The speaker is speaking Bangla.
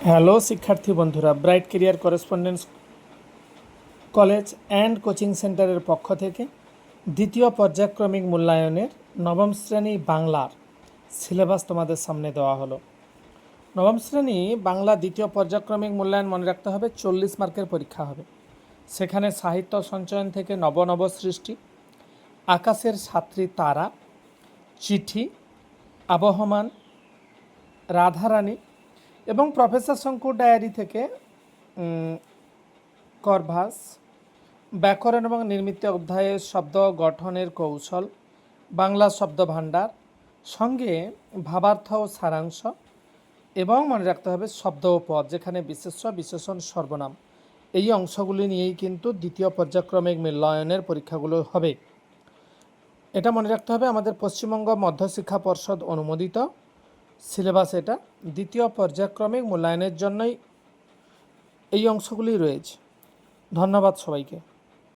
হ্যালো শিক্ষার্থী বন্ধুরা, bright career correspondence college and coaching সেন্টারের পক্ষ থেকে দ্বিতীয় পর্যায়ক্রমিক মূল্যায়নের নবম শ্রেণী বাংলার সিলেবাস তোমাদের সামনে দেওয়া হলো। নবম শ্রেণী বাংলা দ্বিতীয় পর্যায়ক্রমিক মূল্যায়ন মনে রাখতে হবে 40 মার্কের পরীক্ষা হবে। সেখানে সাহিত্য সঞ্চয়ন থেকে নব নব সৃষ্টি, আকাশের সাতটি তারা, চিঠি, আবহমান, রাধারানী এবং প্রফেসর শঙ্কুর ডায়েরি থেকে করভাস, ব্যাকরণ এবং নির্মিত অধ্যায়ের শব্দ গঠনের কৌশল, বাংলা শব্দ ভাণ্ডার, সঙ্গে ভাবার্থ ও সারাংশ, এবং মনে রাখতে হবে শব্দ ও পদ, যেখানে বিশেষ্য, বিশেষণ, সর্বনাম, এই অংশগুলি নিয়েই কিন্তু দ্বিতীয় পর্যায়ক্রমিক মূল্যায়নের পরীক্ষাগুলো হবে। এটা মনে রাখতে হবে আমাদের পশ্চিমবঙ্গ মধ্যশিক্ষা পর্ষদ অনুমোদিত সিলেবাস। এটা দ্বিতীয় পর্যায়ক্রমিক মূল্যায়নের জন্যই এই অংশগুলি রয়েছে। ধন্যবাদ সবাইকে।